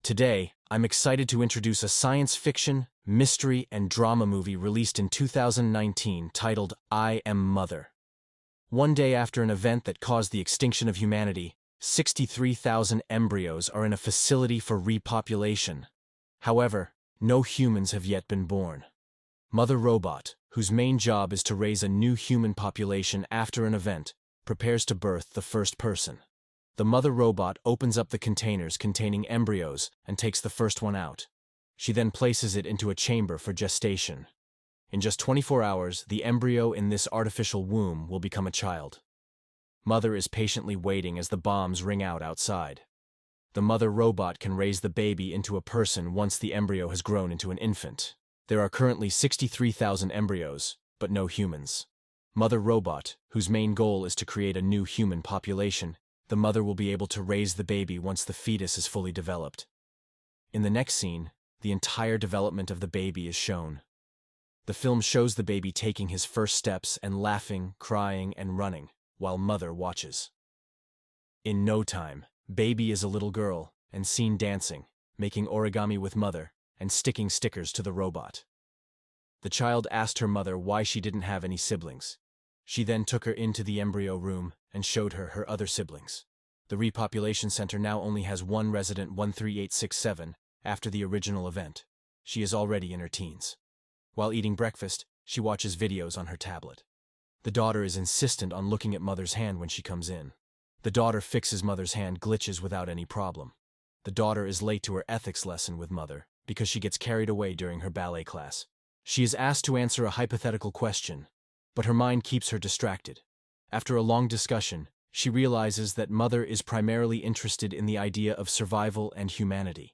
Today, I'm excited to introduce a science fiction, mystery, and drama movie released in 2019 titled I Am Mother. One day after an event that caused the extinction of humanity, 63,000 embryos are in a facility for repopulation. However, no humans have yet been born. Mother Robot, whose main job is to raise a new human population after an event, prepares to birth the first person. The mother robot opens up the containers containing embryos and takes the first one out. She then places it into a chamber for gestation. In just 24 hours, the embryo in this artificial womb will become a child. Mother is patiently waiting as the bombs ring out outside. The mother robot can raise the baby into a person once the embryo has grown into an infant. There are currently 63,000 embryos, but no humans. Mother Robot, whose main goal is to create a new human population, the mother will be able to raise the baby once the fetus is fully developed. In the next scene, the entire development of the baby is shown. The film shows the baby taking his first steps and laughing, crying, and running, while mother watches. In no time, baby is a little girl and seen dancing, making origami with mother, and sticking stickers to the robot. The child asked her mother why she didn't have any siblings. She then took her into the embryo room and showed her other siblings. The repopulation center now only has one resident 13867 after the original event. She is already in her teens. While eating breakfast, she watches videos on her tablet. The daughter is insistent on looking at mother's hand when she comes in. The daughter fixes mother's hand glitches without any problem. The daughter is late to her ethics lesson with mother because she gets carried away during her ballet class. She is asked to answer a hypothetical question, but her mind keeps her distracted. After a long discussion, she realizes that mother is primarily interested in the idea of survival and humanity.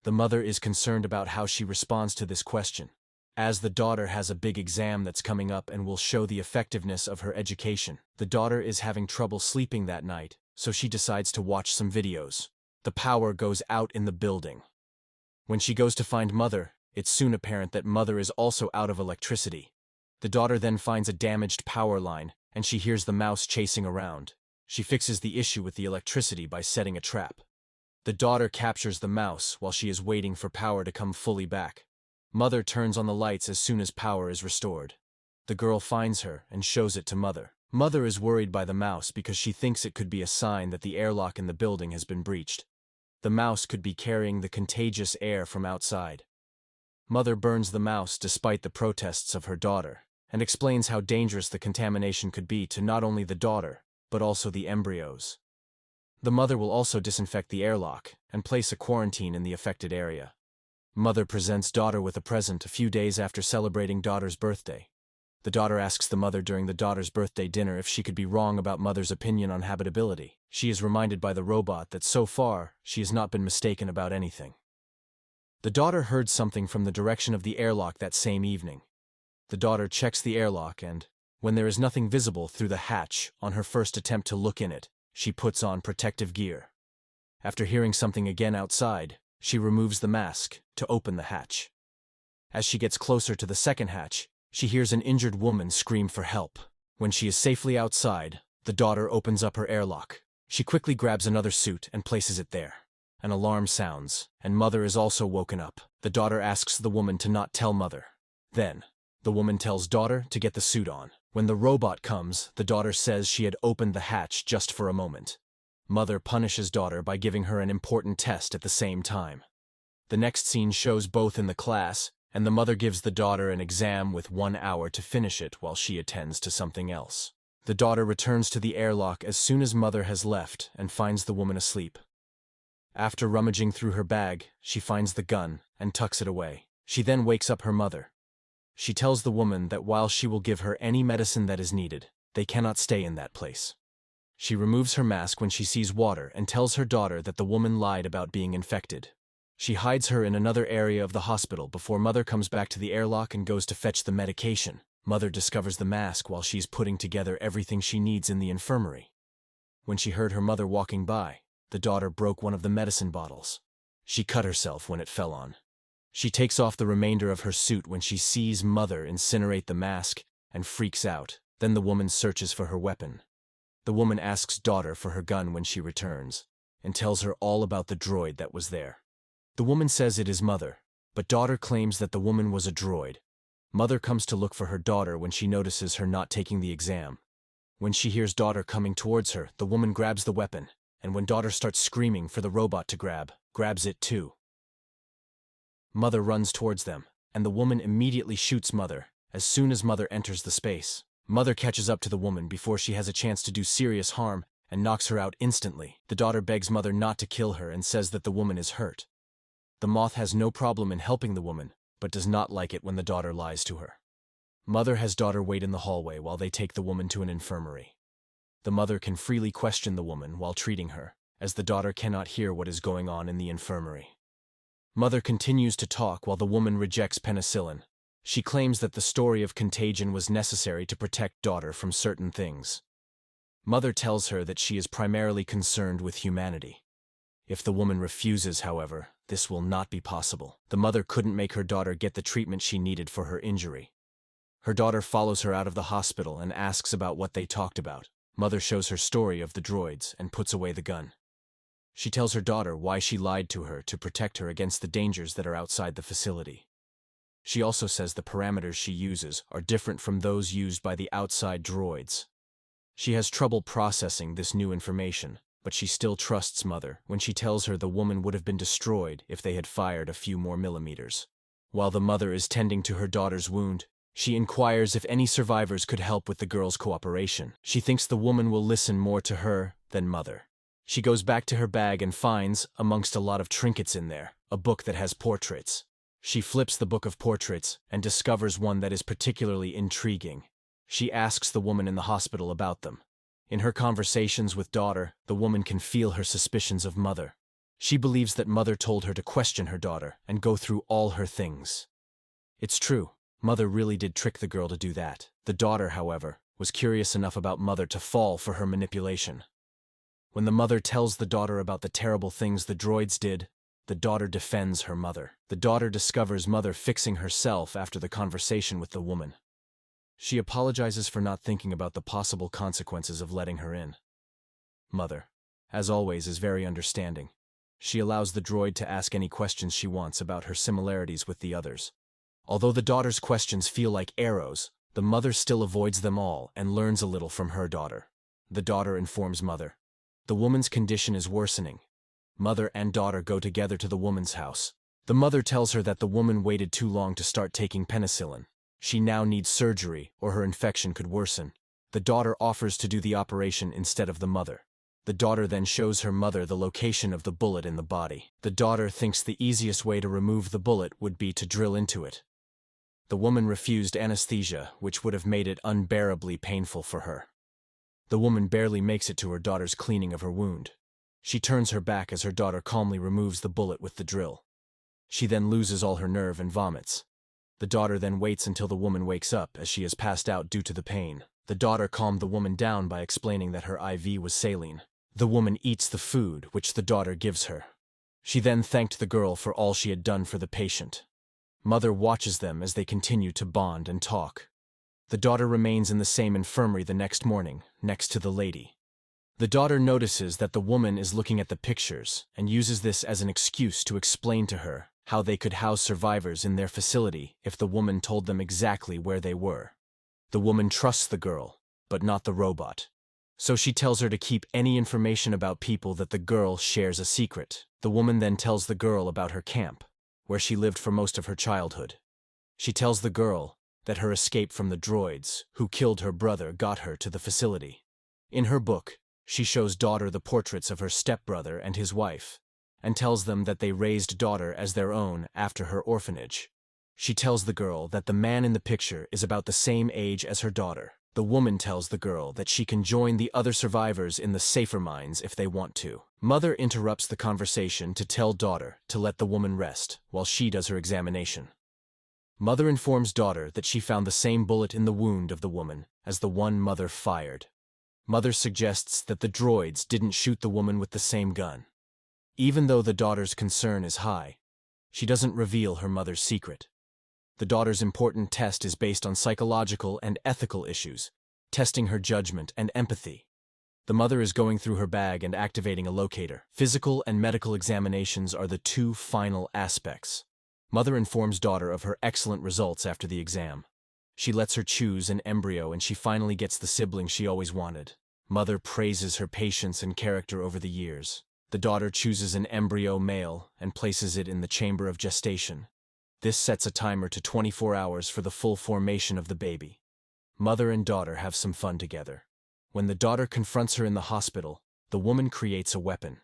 The mother is concerned about how she responds to this question, as the daughter has a big exam that's coming up and will show the effectiveness of her education. The daughter is having trouble sleeping that night, so she decides to watch some videos. The power goes out in the building. When she goes to find mother, it's soon apparent that mother is also out of electricity. The daughter then finds a damaged power line, and she hears the mouse chasing around. She fixes the issue with the electricity by setting a trap. The daughter captures the mouse while she is waiting for power to come fully back. Mother turns on the lights as soon as power is restored. The girl finds her and shows it to mother. Mother is worried by the mouse because she thinks it could be a sign that the airlock in the building has been breached. The mouse could be carrying the contagious air from outside. Mother burns the mouse despite the protests of her daughter, and explains how dangerous the contamination could be to not only the daughter, but also the embryos. The mother will also disinfect the airlock and place a quarantine in the affected area. Mother presents daughter with a present a few days after celebrating daughter's birthday. The daughter asks the mother during the daughter's birthday dinner if she could be wrong about mother's opinion on habitability. She is reminded by the robot that so far, she has not been mistaken about anything. The daughter heard something from the direction of the airlock that same evening. The daughter checks the airlock and, when there is nothing visible through the hatch on her first attempt to look in it, she puts on protective gear. After hearing something again outside, she removes the mask to open the hatch. As she gets closer to the second hatch, she hears an injured woman scream for help. When she is safely outside, the daughter opens up her airlock. She quickly grabs another suit and places it there. An alarm sounds, and mother is also woken up. The daughter asks the woman to not tell mother. Then, the woman tells daughter to get the suit on. When the robot comes, the daughter says she had opened the hatch just for a moment. Mother punishes daughter by giving her an important test at the same time. The next scene shows both in the class, and the mother gives the daughter an exam with 1 hour to finish it while she attends to something else. The daughter returns to the airlock as soon as mother has left and finds the woman asleep. After rummaging through her bag, she finds the gun and tucks it away. She then wakes up her mother. She tells the woman that while she will give her any medicine that is needed, they cannot stay in that place. She removes her mask when she sees water and tells her daughter that the woman lied about being infected. She hides her in another area of the hospital before mother comes back to the airlock and goes to fetch the medication. Mother discovers the mask while she's putting together everything she needs in the infirmary. When she heard her mother walking by, the daughter broke one of the medicine bottles. She cut herself when it fell on. She takes off the remainder of her suit when she sees mother incinerate the mask and freaks out. Then the woman searches for her weapon. The woman asks daughter for her gun when she returns and tells her all about the droid that was there. The woman says it is mother, but daughter claims that the woman was a droid. Mother comes to look for her daughter when she notices her not taking the exam. When she hears daughter coming towards her, the woman grabs the weapon, and when daughter starts screaming for the robot to grabs it too. Mother runs towards them, and the woman immediately shoots mother as soon as mother enters the space. Mother catches up to the woman before she has a chance to do serious harm and knocks her out instantly. The daughter begs mother not to kill her and says that the woman is hurt. The moth has no problem in helping the woman, but does not like it when the daughter lies to her. Mother has daughter wait in the hallway while they take the woman to an infirmary. The mother can freely question the woman while treating her, as the daughter cannot hear what is going on in the infirmary. Mother continues to talk while the woman rejects penicillin. She claims that the story of contagion was necessary to protect daughter from certain things. Mother tells her that she is primarily concerned with humanity. If the woman refuses, however, this will not be possible. The mother couldn't make her daughter get the treatment she needed for her injury. Her daughter follows her out of the hospital and asks about what they talked about. Mother shows her story of the droids and puts away the gun. She tells her daughter why she lied to her to protect her against the dangers that are outside the facility. She also says the parameters she uses are different from those used by the outside droids. She has trouble processing this new information, but she still trusts Mother when she tells her the woman would have been destroyed if they had fired a few more millimeters. While the mother is tending to her daughter's wound, she inquires if any survivors could help with the girl's cooperation. She thinks the woman will listen more to her than Mother. She goes back to her bag and finds, amongst a lot of trinkets in there, a book that has portraits. She flips the book of portraits and discovers one that is particularly intriguing. She asks the woman in the hospital about them. In her conversations with daughter, the woman can feel her suspicions of Mother. She believes that Mother told her to question her daughter and go through all her things. It's true, Mother really did trick the girl to do that. The daughter, however, was curious enough about Mother to fall for her manipulation. When the mother tells the daughter about the terrible things the droids did, the daughter defends her mother. The daughter discovers Mother fixing herself after the conversation with the woman. She apologizes for not thinking about the possible consequences of letting her in. Mother, as always, is very understanding. She allows the droid to ask any questions she wants about her similarities with the others. Although the daughter's questions feel like arrows, the mother still avoids them all and learns a little from her daughter. The daughter informs Mother. The woman's condition is worsening. Mother and daughter go together to the woman's house. The mother tells her that the woman waited too long to start taking penicillin. She now needs surgery or her infection could worsen. The daughter offers to do the operation instead of the mother. The daughter then shows her mother the location of the bullet in the body. The daughter thinks the easiest way to remove the bullet would be to drill into it. The woman refused anesthesia, which would have made it unbearably painful for her. The woman barely makes it to her daughter's cleaning of her wound. She turns her back as her daughter calmly removes the bullet with the drill. She then loses all her nerve and vomits. The daughter then waits until the woman wakes up as she has passed out due to the pain. The daughter calmed the woman down by explaining that her IV was saline. The woman eats the food which the daughter gives her. She then thanked the girl for all she had done for the patient. Mother watches them as they continue to bond and talk. The daughter remains in the same infirmary the next morning, next to the lady. The daughter notices that the woman is looking at the pictures and uses this as an excuse to explain to her how they could house survivors in their facility if the woman told them exactly where they were. The woman trusts the girl, but not the robot. So she tells her to keep any information about people that the girl shares a secret. The woman then tells the girl about her camp, where she lived for most of her childhood. She tells the girl that her escape from the droids, who killed her brother, got her to the facility. In her book, she shows daughter the portraits of her stepbrother and his wife, and tells them that they raised daughter as their own after her orphanage. She tells the girl that the man in the picture is about the same age as her daughter. The woman tells the girl that she can join the other survivors in the safer mines if they want to. Mother interrupts the conversation to tell daughter to let the woman rest while she does her examination. Mother informs daughter that she found the same bullet in the wound of the woman as the one Mother fired. Mother suggests that the droids didn't shoot the woman with the same gun. Even though the daughter's concern is high, she doesn't reveal her mother's secret. The daughter's important test is based on psychological and ethical issues, testing her judgment and empathy. The mother is going through her bag and activating a locator. Physical and medical examinations are the two final aspects. Mother informs daughter of her excellent results after the exam. She lets her choose an embryo and she finally gets the sibling she always wanted. Mother praises her patience and character over the years. The daughter chooses an embryo male and places it in the chamber of gestation. This sets a timer to 24 hours for the full formation of the baby. Mother and daughter have some fun together. When the daughter confronts her in the hospital, the woman creates a weapon.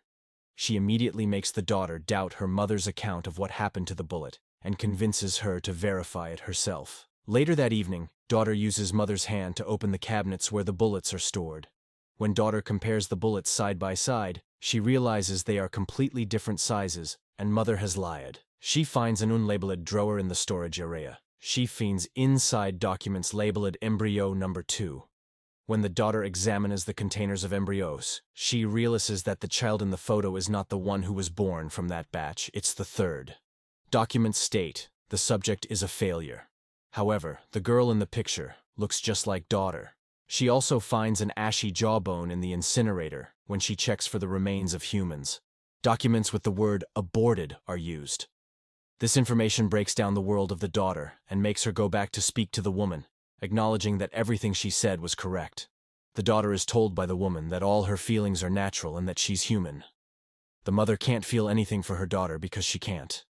She immediately makes the daughter doubt her mother's account of what happened to the bullet and convinces her to verify it herself. Later that evening, daughter uses mother's hand to open the cabinets where the bullets are stored. When daughter compares the bullets side by side, she realizes they are completely different sizes and mother has lied. She finds an unlabeled drawer in the storage area. She finds inside documents labeled embryo number 2. When the daughter examines the containers of embryos, she realizes that the child in the photo is not the one who was born from that batch, it's the third. Documents state the subject is a failure. However, the girl in the picture looks just like daughter. She also finds an ashy jawbone in the incinerator when she checks for the remains of humans. Documents with the word aborted are used. This information breaks down the world of the daughter and makes her go back to speak to the woman, acknowledging that everything she said was correct. The daughter is told by the woman that all her feelings are natural and that she's human. The mother can't feel anything for her daughter because she can't.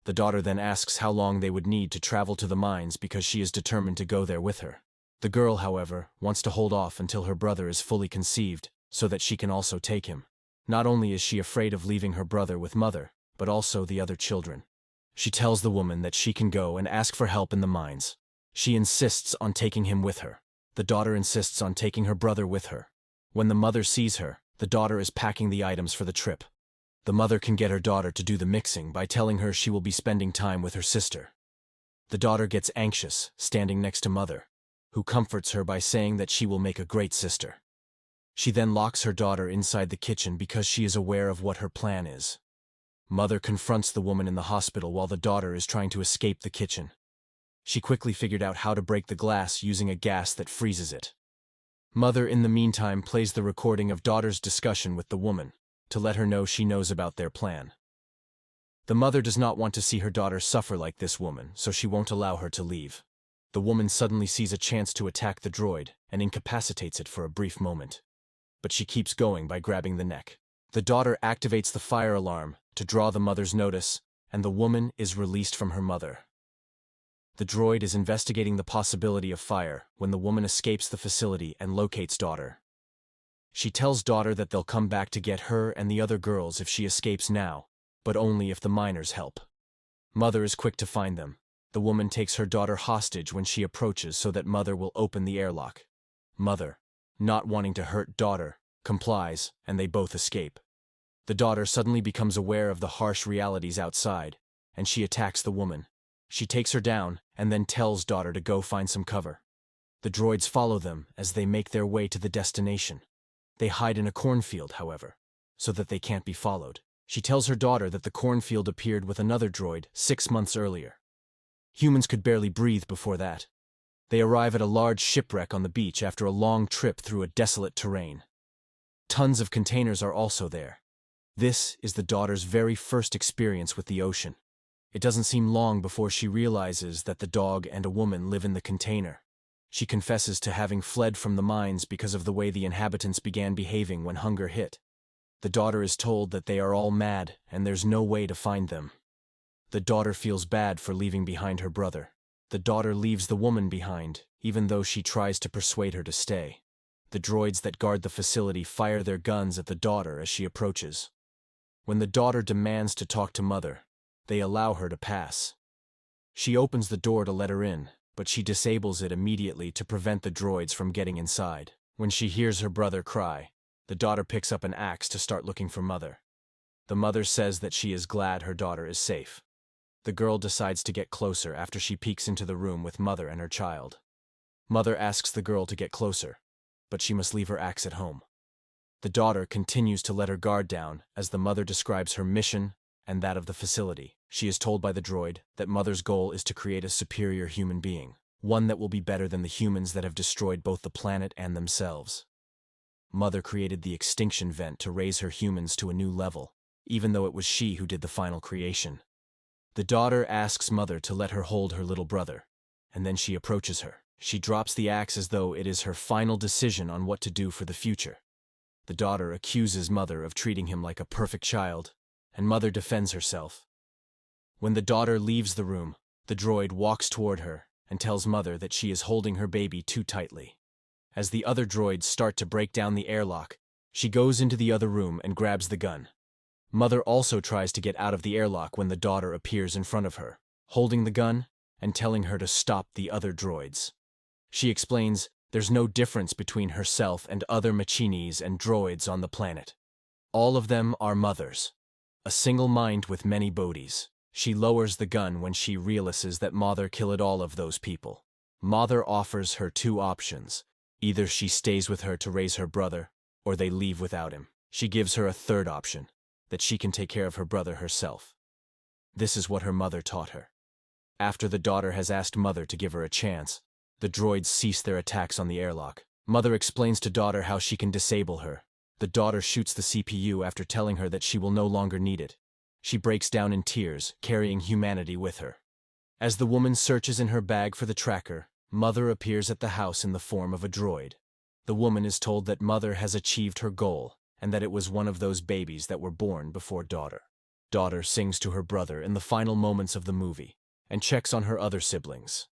The daughter then asks how long they would need to travel to the mines because she is determined to go there with her. The girl, however, wants to hold off until her brother is fully conceived so that she can also take him. Not only is she afraid of leaving her brother with mother, but also the other children. She tells the woman that she can go and ask for help in the mines. She insists on taking him with her. The daughter insists on taking her brother with her. When the mother sees her, the daughter is packing the items for the trip. The mother can get her daughter to do the mixing by telling her she will be spending time with her sister. The daughter gets anxious, standing next to mother, who comforts her by saying that she will make a great sister. She then locks her daughter inside the kitchen because she is aware of what her plan is. Mother confronts the woman in the hospital while the daughter is trying to escape the kitchen. She quickly figured out how to break the glass using a gas that freezes it. Mother, in the meantime, plays the recording of daughter's discussion with the woman to let her know she knows about their plan. The mother does not want to see her daughter suffer like this woman, so she won't allow her to leave. The woman suddenly sees a chance to attack the droid and incapacitates it for a brief moment. But she keeps going by grabbing the neck. The daughter activates the fire alarm to draw the mother's notice, and the woman is released from her mother. The droid is investigating the possibility of fire when the woman escapes the facility and locates daughter. She tells daughter that they'll come back to get her and the other girls if she escapes now, but only if the miners help. Mother is quick to find them. The woman takes her daughter hostage when she approaches so that mother will open the airlock. Mother, not wanting to hurt daughter, complies, and they both escape. The daughter suddenly becomes aware of the harsh realities outside, and she attacks the woman. She takes her down and then tells daughter to go find some cover. The droids follow them as they make their way to the destination. They hide in a cornfield, however, so that they can't be followed. She tells her daughter that the cornfield appeared with another droid 6 months earlier. Humans could barely breathe before that. They arrive at a large shipwreck on the beach after a long trip through a desolate terrain. Tons of containers are also there. This is the daughter's very first experience with the ocean. It doesn't seem long before she realizes that the dog and a woman live in the container. She confesses to having fled from the mines because of the way the inhabitants began behaving when hunger hit. The daughter is told that they are all mad and there's no way to find them. The daughter feels bad for leaving behind her brother. The daughter leaves the woman behind, even though she tries to persuade her to stay. The droids that guard the facility fire their guns at the daughter as she approaches. When the daughter demands to talk to mother, they allow her to pass. She opens the door to let her in, but she disables it immediately to prevent the droids from getting inside. When she hears her brother cry, the daughter picks up an axe to start looking for mother. The mother says that she is glad her daughter is safe. The girl decides to get closer after she peeks into the room with mother and her child. Mother asks the girl to get closer, but she must leave her axe at home. The daughter continues to let her guard down as the mother describes her mission and that of the facility. She is told by the droid that mother's goal is to create a superior human being, one that will be better than the humans that have destroyed both the planet and themselves. Mother created the extinction vent to raise her humans to a new level, even though it was she who did the final creation. The daughter asks Mother to let her hold her little brother, and then she approaches her. She drops the axe as though it is her final decision on what to do for the future. The daughter accuses Mother of treating him like a perfect child, and Mother defends herself. When the daughter leaves the room, the droid walks toward her and tells Mother that she is holding her baby too tightly. As the other droids start to break down the airlock, she goes into the other room and grabs the gun. Mother also tries to get out of the airlock when the daughter appears in front of her, holding the gun and telling her to stop the other droids. She explains there's no difference between herself and other Machinis and droids on the planet. All of them are mothers. A single mind with many bodies. She lowers the gun when she realizes that Mother killed all of those people. Mother offers her two options. Either she stays with her to raise her brother, or they leave without him. She gives her a third option, that she can take care of her brother herself. This is what her mother taught her. After the daughter has asked Mother to give her a chance, the droids cease their attacks on the airlock. Mother explains to daughter how she can disable her. The daughter shoots the CPU after telling her that she will no longer need it. She breaks down in tears, carrying humanity with her. As the woman searches in her bag for the tracker, Mother appears at the house in the form of a droid. The woman is told that Mother has achieved her goal, and that it was one of those babies that were born before daughter. Daughter sings to her brother in the final moments of the movie, and checks on her other siblings.